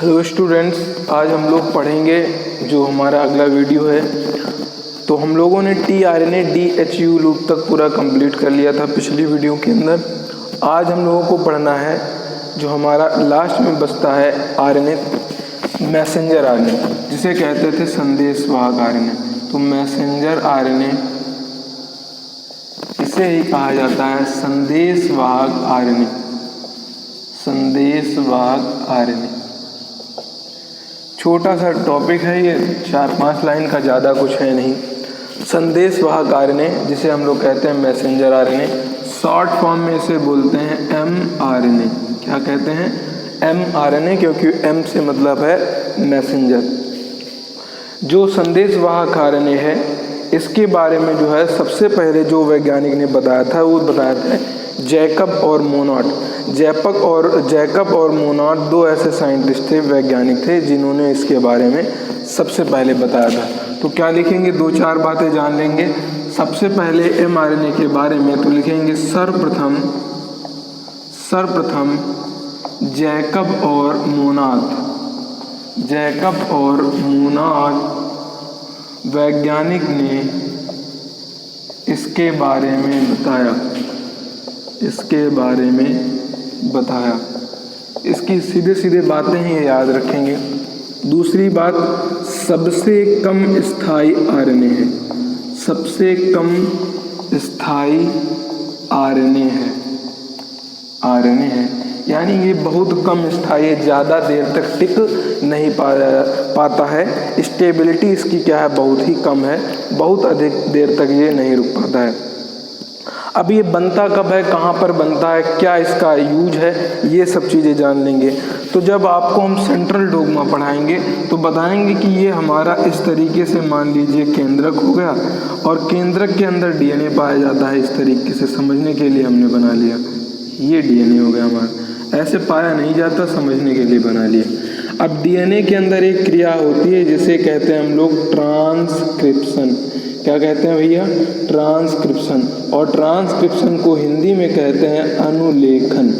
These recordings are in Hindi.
हेलो स्टूडेंट्स, आज हम लोग पढ़ेंगे जो हमारा अगला वीडियो है। तो हम लोगों ने tRNA DHU लूप तक पूरा कंप्लीट कर लिया था पिछली वीडियो के अंदर। आज हम लोगों को पढ़ना है जो हमारा लास्ट में बचता है RNA, मैसेंजर RNA, जिसे कहते थे संदेशवाहक RNA। तो मैसेंजर RNA इसे ही कहा जाता है संदेशवाहक RNA, संदेशवाहक RNA। छोटा सा टॉपिक है ये, 4-5 लाइन का, ज़्यादा कुछ है नहीं। संदेशवाहक RNA जिसे हम लोग कहते हैं मैसेंजर RNA, शॉर्ट फॉर्म में इसे बोलते हैं mRNA। क्या कहते हैं? mRNA, क्योंकि m से मतलब है मैसेंजर। जो संदेशवाहक RNA है इसके बारे में जो है सबसे पहले जो वैज्ञानिक ने बताया था वो बताया था जैकब और मोनॉट। जैकब और मोनॉट दो ऐसे साइंटिस्ट थे, वैज्ञानिक थे, जिन्होंने इसके बारे में सबसे पहले बताया था। तो क्या लिखेंगे? 2-4 बातें जान लेंगे। सबसे पहले mRNA के बारे में तो लिखेंगे सर्वप्रथम जैकब और मोनॉट वैज्ञानिक ने इसके बारे में बताया। इसकी सीधे सीधे बातें ही याद रखेंगे। दूसरी बात, सबसे कम स्थायी RNA है, सबसे कम स्थायी RNA है, यानी ये बहुत कम स्थायी है, ज़्यादा देर तक टिक नहीं पाता है। स्टेबिलिटी इसकी क्या है? बहुत ही कम है, बहुत अधिक देर तक ये नहीं रुक पाता है। अब ये बनता कब है, कहाँ पर बनता है, क्या इसका यूज है, ये सब चीज़ें जान लेंगे। तो जब आपको हम सेंट्रल डोग्मा पढ़ाएंगे तो बताएंगे कि ये हमारा इस तरीके से, मान लीजिए केंद्रक हो गया और केंद्रक के अंदर DNA पाया जाता है। इस तरीके से समझने के लिए हमने बना लिया, ये DNA हो गया हमारा। ऐसे पाया नहीं जाता, समझने के लिए बना लिया। अब DNA के अंदर एक क्रिया होती है जिसे कहते हैं हम लोग ट्रांसक्रिप्शन। क्या कहते हैं भैया? ट्रांसक्रिप्शन। और ट्रांसक्रिप्शन को हिंदी में कहते हैं अनुलेखन।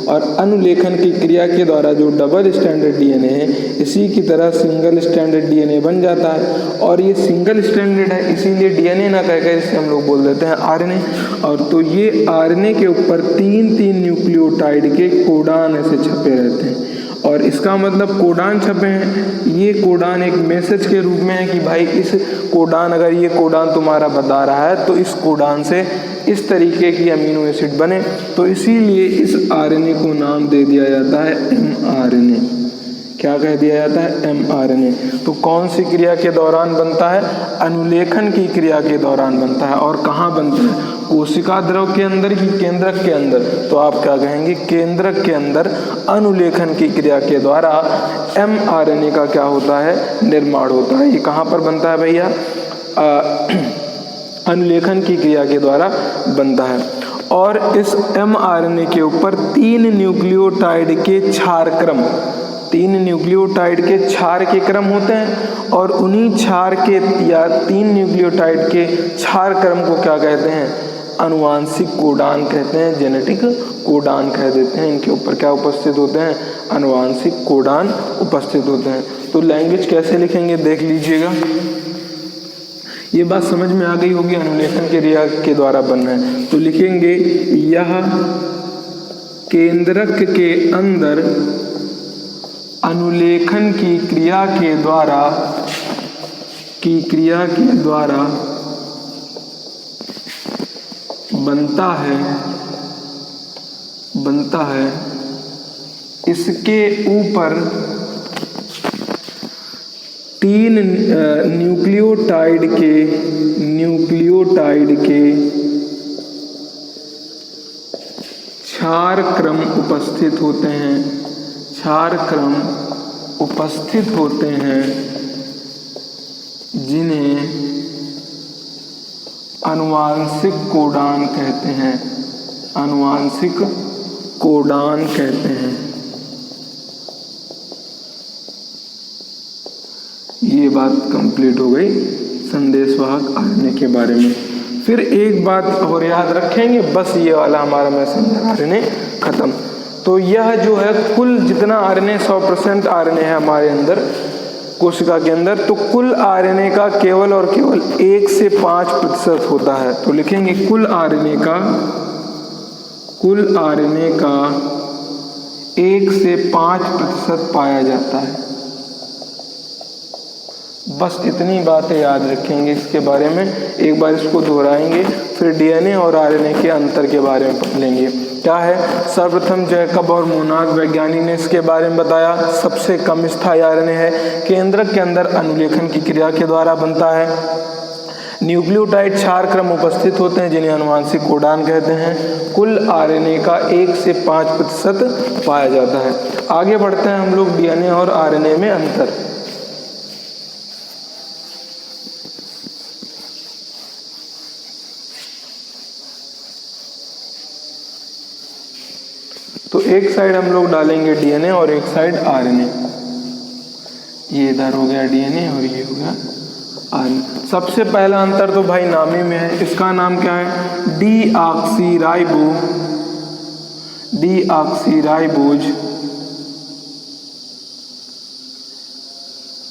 और अनुलेखन की क्रिया के द्वारा जो डबल स्टैंडर्ड DNA है, इसी की तरह सिंगल स्टैंडर्ड DNA बन जाता है। और ये सिंगल स्टैंडर्ड है, इसीलिए DNA ना कहकर इसे हम लोग बोल देते हैं RNA। और तो ये RNA के ऊपर 3 न्यूक्लियोटाइड के कोडान ऐसे छपे रहते हैं। और इसका मतलब कोडान छपे हैं, ये कोडान एक मैसेज के रूप में है कि भाई इस कोडान, अगर ये कोडान तुम्हारा बता रहा है तो इस कोडान से इस तरीके की अमीनो एसिड बने। तो इसीलिए इस RNA को नाम दे दिया जाता है mRNA। क्या कह दिया जाता है? mRNA। तो कौन सी क्रिया के दौरान बनता है? अनुलेखन की क्रिया के दौरान बनता है। और कहाँ बनता है? कोशिका द्रव के अंदर कि केंद्रक के अंदर? तो आप क्या कहेंगे? केंद्रक के अंदर अनुलेखन की क्रिया के द्वारा mRNA का क्या होता है? निर्माण होता है। ये कहाँ पर बनता है भैया? अनुलेखन की क्रिया के द्वारा बनता है। और इस mRNA के ऊपर 3 न्यूक्लियोटाइड के क्षार क्रम, 3 न्यूक्लियोटाइड के क्षार के क्रम होते हैं। और उन्हीं क्षार के या 3 न्यूक्लियोटाइड के क्षार क्रम को क्या कहते हैं? आनुवांशिक कोडान कहते हैं, जेनेटिक कोडान कह देते हैं। इनके ऊपर क्या उपस्थित होते हैं? आनुवांशिक कोडान उपस्थित होते हैं। तो लैंग्वेज कैसे लिखेंगे देख लीजिएगा। ये बात समझ में आ गई होगी, अनुलेखन के क्रिया के द्वारा बनना है। तो लिखेंगे यह केंद्रक के अंदर अनुलेखन की क्रिया के द्वारा बनता है। इसके ऊपर 3 न्यूक्लियोटाइड के क्षार क्रम उपस्थित होते हैं, जिन्हें आनुवांशिक कोडान कहते हैं। ये बात कंप्लीट हो गई संदेशवाहक RNA के बारे में। फिर एक बात और याद रखेंगे, बस ये वाला हमारा मैसेंजर RNA खत्म। तो यह जो है कुल जितना आरएनए 100% आरएनए है हमारे अंदर कोशिका के अंदर, तो कुल आरएनए का केवल और केवल 1 से 5% होता है। तो लिखेंगे कुल आरएनए का 1 से 5% पाया जाता है। बस इतनी बातें याद रखेंगे इसके बारे में, एक बार इसको दोहराएंगे, फिर डीएनए और आरएनए के अंतर के बारे में पढ़ लेंगे। क्या है, सर्वप्रथम जैकब और मोनाक वैज्ञानिक ने इसके बारे में बताया। सबसे कम स्थायी आरएनए है, केंद्रक के अंदर अनुलेखन की क्रिया के द्वारा बनता है। न्यूक्लियोटाइड 4 क्रम उपस्थित होते हैं जिन्हें आनुवांशिक कोडान कहते हैं। कुल आरएनए का 1 से 5% पाया जाता है। आगे बढ़ते हैं हम लोग डीएनए और आरएनए में अंतर। तो एक साइड हम लोग डालेंगे डीएनए और एक साइड आरएनए। ये इधर हो गया डीएनए और ये हो गया आरएनए। सबसे पहला अंतर तो भाई नामी में है। इसका नाम क्या है, डीऑक्सीराइबोज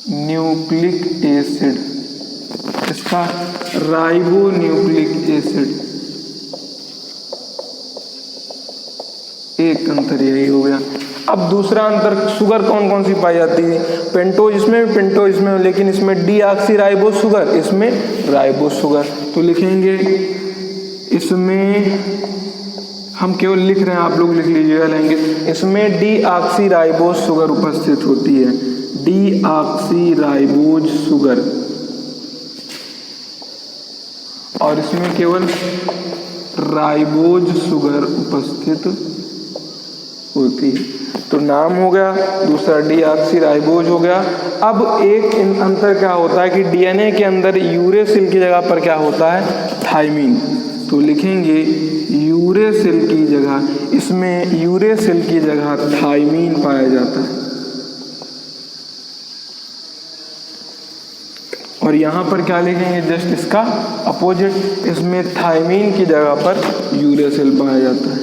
न्यूक्लिक एसिड। इसका राइबो न्यूक्लिक एसिड, एक अंतर यही हो गया। अब दूसरा अंतर, शुगर कौन कौन सी पाई जाती है, पेंटोज इसमें, पेंटोज इसमें, लेकिन इसमें डीऑक्सीराइबोज शुगर, इसमें राइबोज शुगर। तो लिखेंगे इसमें, हम केवल लिख रहे हैं, आप लोग लिख लीजिएगा लेंगे, इसमें डीऑक्सीराइबोज शुगर उपस्थित होती है, डीऑक्सीराइबोज शुगर, और इसमें केवल राइबोज शुगर उपस्थित होती है। तो नाम हो गया, दूसरा डीऑक्सीराइबोज हो गया। अब एक अंतर क्या होता है कि डीएनए के अंदर यूरेसिल की जगह पर क्या होता है, थाइमीन। तो लिखेंगे यूरेसिल की जगह, इसमें यूरेसिल की जगह थाइमीन पाया जाता है, और यहाँ पर क्या लिखेंगे, जस्ट इसका अपोजिट, इसमें थाइमीन की जगह पर यूरेसिल पाया जाता है।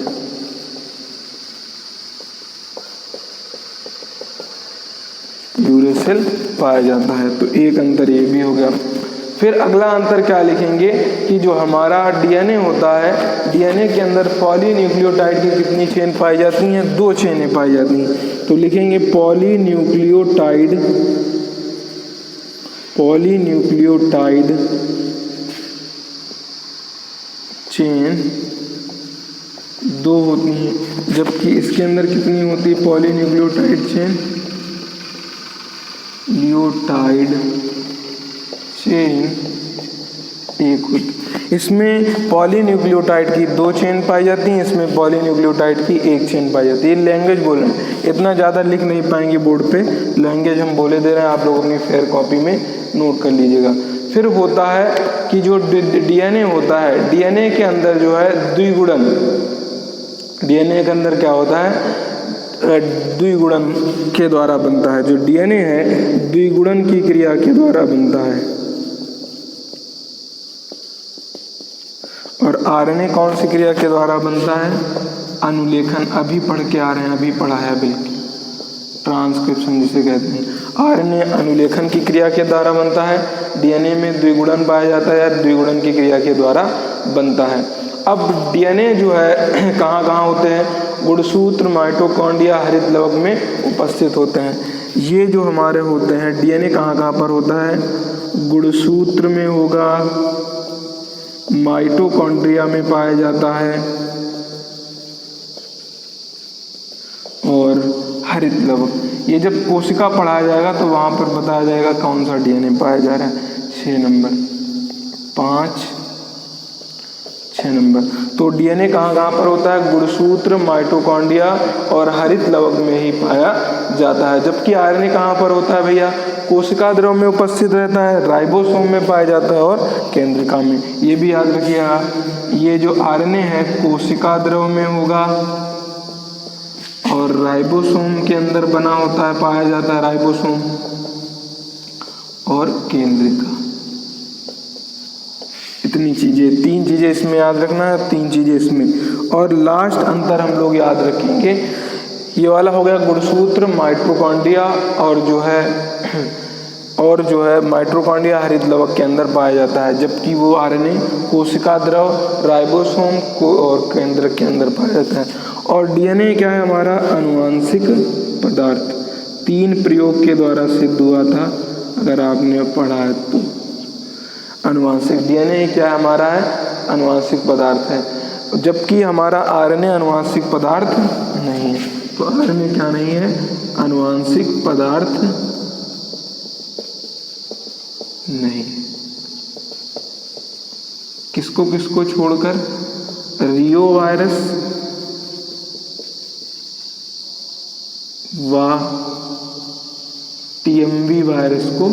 यूरेसिल पाया जाता है। तो एक अंतर ये भी हो गया। फिर अगला अंतर क्या लिखेंगे कि जो हमारा डीएनए होता है, डीएनए के अंदर पॉलीन्यूक्लियोटाइड की कितनी चेन पाई जाती हैं, 2 चेनें पाई जाती हैं। तो लिखेंगे पॉलीन्यूक्लियोटाइड चेन 2 होती हैं, जबकि इसके अंदर कितनी होती है पॉलीन्यूक्लियोटाइड चेन, न्यूक्लियोटाइड चेन 1 होती। इसमें पॉलीन्यूक्लियोटाइड की 2 चेन पाई जाती हैं, इसमें पॉलीन्यूक्लियोटाइड की 1 चेन पाई जाती है। ये लैंग्वेज बोल रहे हैं, इतना ज़्यादा लिख नहीं पाएंगे बोर्ड पे, लैंग्वेज हम बोले दे रहे हैं, आप लोग अपनी फेयर कॉपी में नोट कर लीजिएगा। फिर होता है कि जो डीएनए होता है, डीएनए के अंदर जो है द्विगुणन, डीएनए के अंदर क्या होता है, द्विगुणन के द्वारा बनता है। जो डीएनए है द्विगुणन की क्रिया के द्वारा बनता है। और आरएनए कौन सी क्रिया के द्वारा बनता है, अनुलेखन। अभी पढ़ के आ रहे हैं, अभी पढ़ा है बिल्कुल, ट्रांसक्रिप्शन जिसे कहते हैं। आरएनए अनुलेखन की क्रिया के द्वारा बनता है, डीएनए में द्विगुणन पाया जाता है, द्विगुणन की क्रिया के द्वारा बनता है। अब डीएनए जो है कहाँ कहाँ होते हैं, गुणसूत्र, माइटोकॉन्ड्रिया, हरित लवक में उपस्थित होते हैं। ये जो हमारे होते हैं डीएनए कहाँ कहाँ पर होता है, गुणसूत्र में होगा, माइटोकॉन्ड्रिया में पाया जाता है, और हरित लवक। ये जब कोशिका पढ़ाया जाएगा तो वहाँ पर बताया जाएगा कौन सा डीएनए पाया जा रहा है। 6 नंबर 5 6 नंबर। तो डीएनए कहाँ कहाँ पर होता है, गुणसूत्र, माइटोकॉन्ड्रिया और हरित लवक में ही पाया जाता है। जबकि आरएनए कहाँ पर होता है भैया, कोशिका द्रव में उपस्थित रहता है, राइबोसोम में पाया जाता है और केंद्रिका में। ये भी याद रखिएगा, ये जो आरएनए है कोशिका द्रव में होगा और राइबोसोम के अंदर बना होता है, पाया जाता है राइबोसोम और केंद्रिका। इतनी चीजें, 3 चीजें इसमें याद रखना है, 3 चीजें इसमें। और लास्ट अंतर हम लोग याद रखेंगे ये वाला हो गया गुणसूत्र माइटोकॉन्ड्रिया और जो है माइटोकॉन्ड्रिया हरित लवक के अंदर पाया जाता है, जबकि वो आरएनए कोशिका द्रव, राइबोसोम को और केंद्रक के अंदर पाया जाता है। और डीएनए क्या है हमारा? आनुवांशिक पदार्थ। 3 प्रयोग के द्वारा सिद्ध हुआ था, अगर आपने पढ़ा है तो। आनुवांशिक डीएनए क्या हमारा है? आनुवांशिक पदार्थ है, जबकि हमारा आरएनए आनुवांशिक पदार्थ नहीं है। तो आरएनए क्या नहीं है? आनुवांशिक पदार्थ नहीं। किसको किसको छोड़कर? रियो वायरस व टीएमवी वायरस को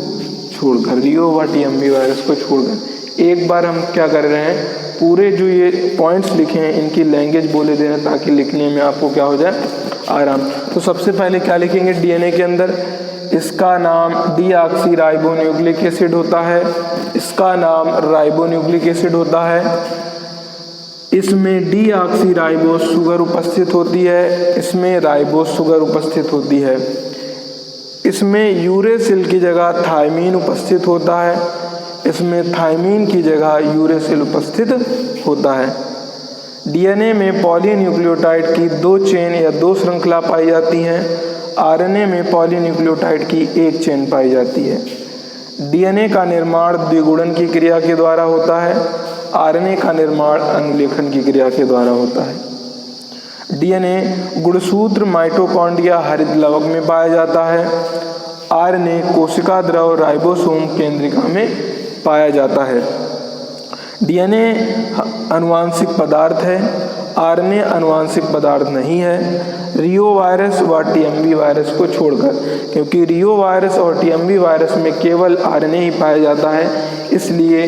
छोड़कर, रियो व टीएमवी वायरस को छोड़कर। एक बार हम क्या कर रहे हैं, पूरे जो ये पॉइंट्स लिखे हैं इनकी लैंग्वेज बोले दे रहे हैं, ताकि लिखने में आपको क्या हो जाए? आराम। तो सबसे पहले क्या लिखेंगे डीएनए के अंदर? इसका नाम डीऑक्सीराइबोन्यूक्लिक एसिड होता है, इसका नाम राइबोन्यूक्लिक एसिड होता है, इसमें डीऑक्सीराइबोस शुगर उपस्थित होती है, इसमें राइबोस शुगर उपस्थित होती है, इसमें यूरेसिल की जगह थायमीन उपस्थित होता है, इसमें थायमीन की जगह यूरेसिल उपस्थित होता है। डीएनए में पॉलीन्यूक्लियोटाइड की 2 चेन या 2 श्रृंखला पाई जाती हैं, आरएनए में पॉलीन्यूक्लियोटाइड की 1 चेन पाई जाती है। डीएनए का निर्माण द्विगुणन की क्रिया के द्वारा होता है, आरएनए का निर्माण अनुलेखन की क्रिया के द्वारा होता है। डीएनए गुणसूत्र माइटोकॉन्ड्रिया हरित लवक में पाया जाता है, आरएनए कोशिका द्रव राइबोसोम केंद्रिका में पाया जाता है। डीएनए आनुवांशिक पदार्थ है, आरएनए आनुवांशिक पदार्थ नहीं है, रियो वायरस व टीएमवी वायरस को छोड़कर, क्योंकि रियो वायरस और टीएमवी वायरस में केवल आरएनए ही पाया जाता है, इसलिए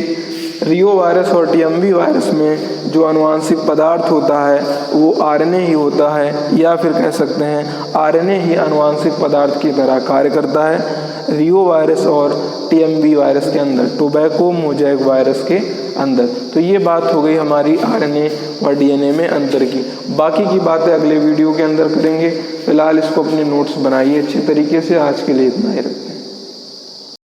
रियो वायरस और टीएमवी वायरस में जो आनुवांशिक पदार्थ होता है वो आरएनए ही होता है, या फिर कह सकते हैं आरएनए ही आनुवांशिक पदार्थ की तरह कार्य करता है रियो वायरस और टीएमवी वायरस के अंदर, टोबैको मोज़ेक वायरस के अंदर। तो ये बात हो गई हमारी आरएनए और डीएनए में अंतर की। बाकी की बातें अगले वीडियो के अंदर करेंगे। फिलहाल इसको अपने नोट्स बनाइए अच्छे तरीके से। आज के लिए इतना ही रखते हैं।